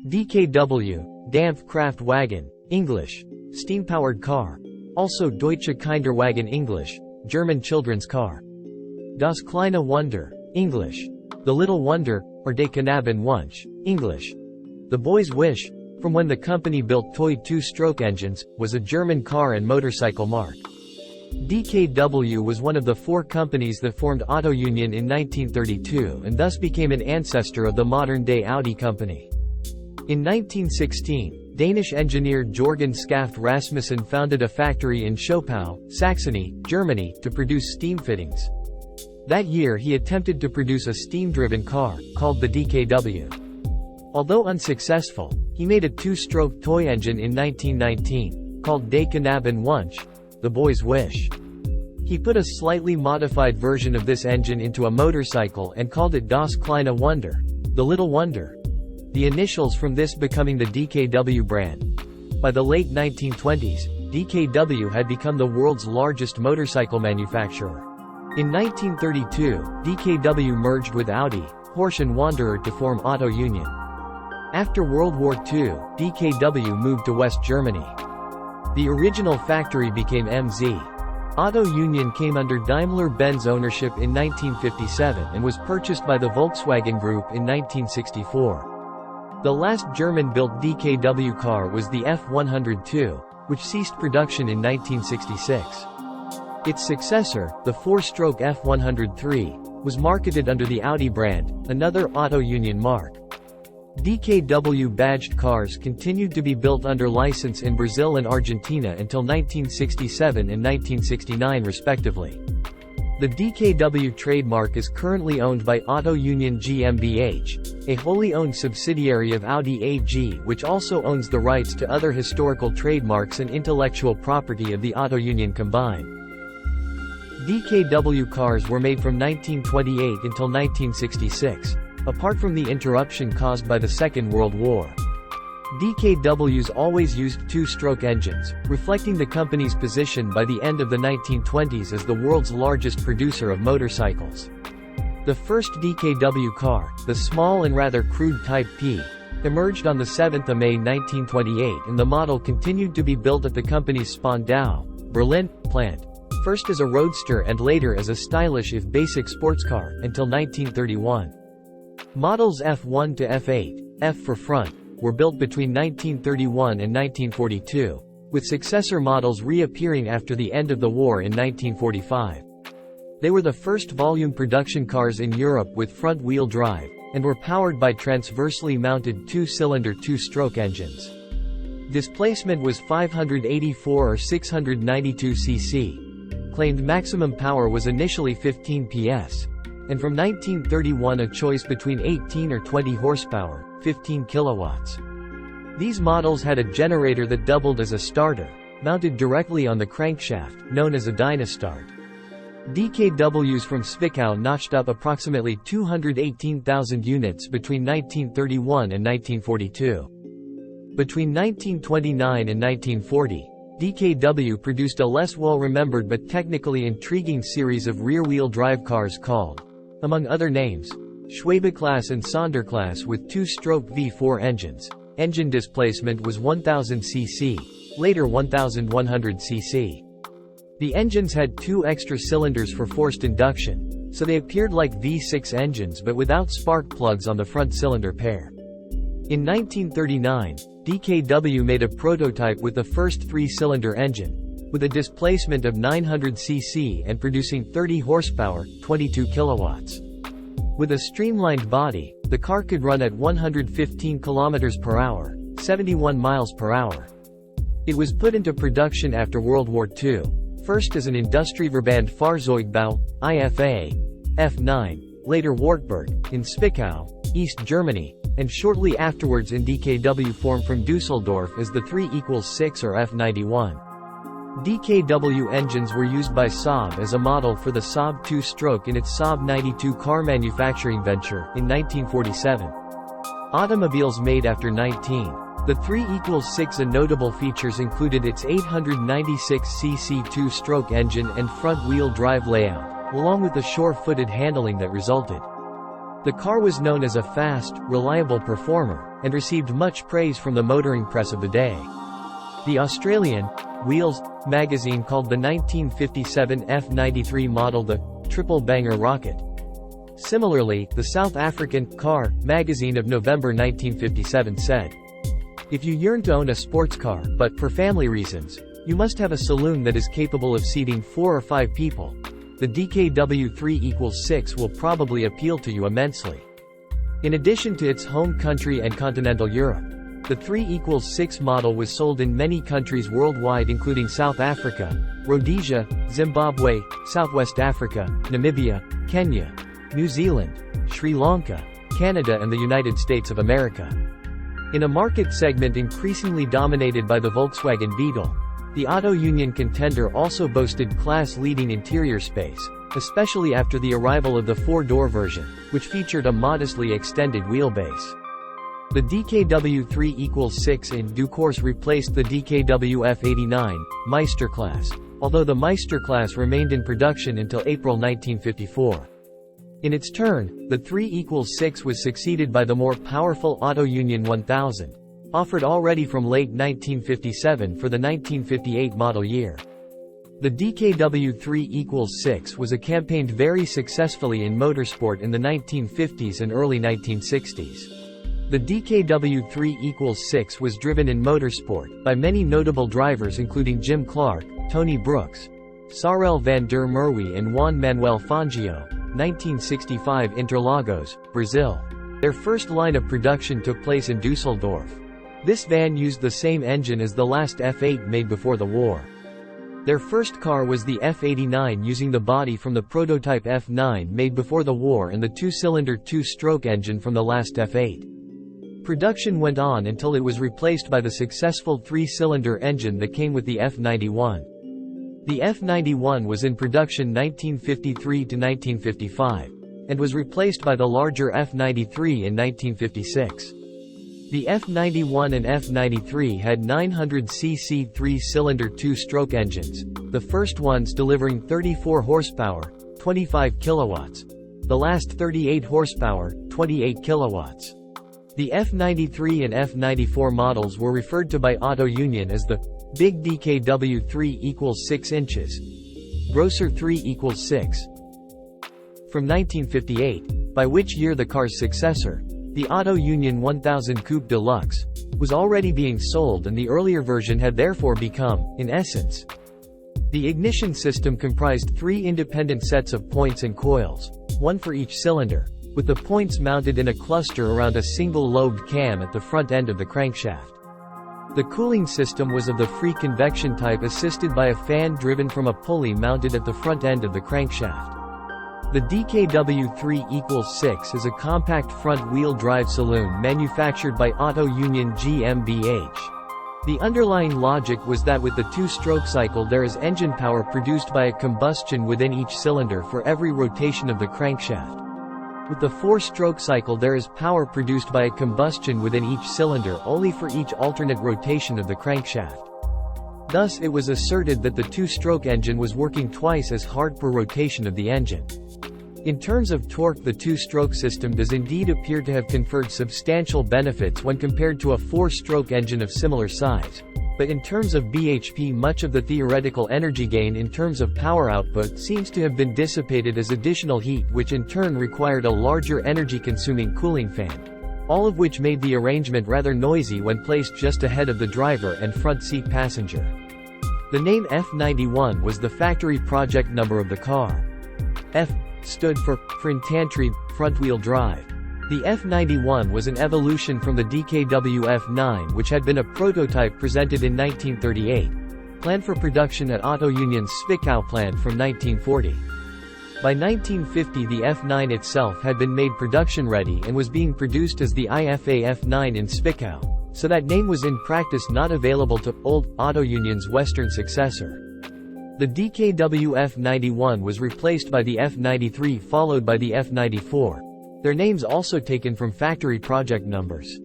DKW, Dampfkraftwagen, English, steam-powered car. Also Deutsche Kinderwagen English, German children's car. Das Kleine Wunder, English, The Little Wonder, or Des Knaben Wunsch, English, The Boy's Wish, from when the company built toy two-stroke engines, was a German car and motorcycle marque. DKW was one of the 4 companies that formed Auto Union in 1932 and thus became an ancestor of the modern-day Audi company. In 1916, Danish engineer Jørgen Skafte Rasmussen founded a factory in Zschopau, Saxony, Germany, to produce steam fittings. That year he attempted to produce a steam-driven car, called the DKW. Although unsuccessful, he made a two-stroke toy engine in 1919, called Des Knaben Wunsch, The Boy's Wish. He put a slightly modified version of this engine into a motorcycle and called it Das Kleine Wunder, The Little Wonder, the initials from this becoming the DKW brand. By the late 1920s, DKW had become the world's largest motorcycle manufacturer. In 1932, DKW merged with Audi, Horch and Wanderer to form Auto Union. After World War II, DKW moved to West Germany. The original factory became MZ. Auto Union came under Daimler-Benz ownership in 1957 and was purchased by the Volkswagen Group in 1964. The last German-built DKW car was the F102, which ceased production in 1966. Its successor, the 4-stroke F103, was marketed under the Audi brand, another Auto Union marque. DKW-badged cars continued to be built under license in Brazil and Argentina until 1967 and 1969 respectively. The DKW trademark is currently owned by Auto Union GmbH, a wholly owned subsidiary of Audi AG, which also owns the rights to other historical trademarks and intellectual property of the Auto Union combined. DKW cars were made from 1928 until 1966. Apart from the interruption caused by the Second World War. DKWs always used two-stroke engines, reflecting the company's position by the end of the 1920s as the world's largest producer of motorcycles. The first DKW car, the small and rather crude Type P, emerged on 7 May 1928 and the model continued to be built at the company's Spandau, Berlin, plant, first as a roadster and later as a stylish if basic sports car, until 1931. Models F1 to F8, F for front, were built between 1931 and 1942, with successor models reappearing after the end of the war in 1945. They were the first volume production cars in Europe with front-wheel drive, and were powered by transversely mounted two-cylinder two-stroke engines. Displacement was 584 or 692 cc. Claimed maximum power was initially 15 PS. And from 1931 a choice between 18 or 20 horsepower, 15 kilowatts. These models had a generator that doubled as a starter, mounted directly on the crankshaft, known as a Dynastart. DKWs from Zschopau notched up approximately 218,000 units between 1931 and 1942. Between 1929 and 1940, DKW produced a less well-remembered but technically intriguing series of rear-wheel drive cars called, among other names, Schwebeclass and Sonderklasse with two-stroke V4 engines. Engine displacement was 1000 cc, later 1100 cc. The engines had 2 extra cylinders for forced induction, so they appeared like V6 engines but without spark plugs on the front cylinder pair. In 1939, DKW made a prototype with the first 3-cylinder engine, with a displacement of 900 cc and producing 30 horsepower, 22 kilowatts. With a streamlined body, the car could run at 115 km per hour, 71 miles per hour. It was put into production after World War II, first as an Industrieverband Fahrzeugbau, IFA, F9, later Wartburg, in Zschopau, East Germany, and shortly afterwards in DKW form from Dusseldorf as the 3=6 or F91. DKW engines were used by Saab as a model for the Saab 2-stroke in its Saab 92 car manufacturing venture, in 1947. Automobiles made after 19. The 3=6 notable features included its 896 cc 2-stroke engine and front-wheel drive layout, along with the sure-footed handling that resulted. The car was known as a fast, reliable performer, and received much praise from the motoring press of the day. The Australian Wheels magazine called the 1957 F93 model the triple banger rocket. Similarly, the South African Car magazine of November 1957 said, "If you yearn to own a sports car, but for family reasons, you must have a saloon that is capable of seating 4 or 5 people. The DKW 3=6 will probably appeal to you immensely." In addition to its home country and continental Europe, the 3=6 model was sold in many countries worldwide including South Africa, Rhodesia, Zimbabwe, Southwest Africa, Namibia, Kenya, New Zealand, Sri Lanka, Canada and the United States of America. In a market segment increasingly dominated by the Volkswagen Beetle, the Auto Union contender also boasted class-leading interior space, especially after the arrival of the 4-door version, which featured a modestly extended wheelbase. The DKW 3=6 in due course replaced the DKW F89 Meister class, although the Meister class remained in production until April 1954. In its turn, the 3=6 was succeeded by the more powerful Auto Union 1000, offered already from late 1957 for the 1958 model year. The DKW 3=6 was campaigned very successfully in motorsport in the 1950s and early 1960s. The DKW 3=6 was driven in motorsport by many notable drivers including Jim Clark, Tony Brooks, Sarel van der Merwe and Juan Manuel Fangio. 1965 Interlagos, Brazil. Their first line of production took place in Dusseldorf. This van used the same engine as the last F8 made before the war. Their first car was the F89 using the body from the prototype F9 made before the war and the 2-cylinder 2-stroke engine from the last F8. Production went on until it was replaced by the successful 3-cylinder engine that came with the F91. The F91 was in production 1953 to 1955, and was replaced by the larger F93 in 1956. The F91 and F93 had 900cc 3-cylinder 2-stroke engines, the first ones delivering 34 horsepower, 25 kilowatts, the last 38 horsepower, 28 kilowatts. The F93 and F94 models were referred to by Auto Union as the Big DKW 3=6 inches. Grosser 3=6. From 1958, by which year the car's successor, the Auto Union 1000 Coupe Deluxe, was already being sold and the earlier version had therefore become, in essence. The ignition system comprised 3 independent sets of points and coils, one for each cylinder, with the points mounted in a cluster around a single-lobed cam at the front end of the crankshaft. The cooling system was of the free convection type assisted by a fan driven from a pulley mounted at the front end of the crankshaft. The DKW 3=6 is a compact front-wheel drive saloon manufactured by Auto Union GmbH. The underlying logic was that with the 2-stroke cycle there is engine power produced by a combustion within each cylinder for every rotation of the crankshaft. With the 4-stroke cycle there is power produced by a combustion within each cylinder only for each alternate rotation of the crankshaft. Thus it was asserted that the 2-stroke engine was working twice as hard per rotation of the engine. In terms of torque, the 2-stroke system does indeed appear to have conferred substantial benefits when compared to a 4-stroke engine of similar size. But in terms of bhp, much of the theoretical energy gain in terms of power output seems to have been dissipated as additional heat, which in turn required a larger energy-consuming cooling fan, all of which made the arrangement rather noisy when placed just ahead of the driver and front seat passenger. The name F91 was the factory project number of the car. F stood for Front-Entry, front-wheel drive. The F91 was an evolution from the DKW F9, which had been a prototype presented in 1938, planned for production at Auto Union's Zschopau plant from 1940. By 1950 the F9 itself had been made production-ready and was being produced as the IFA F9 in Zschopau, so that name was in practice not available to old Auto Union's Western successor. The DKW F91 was replaced by the F93 followed by the F94. Their names also taken from factory project numbers.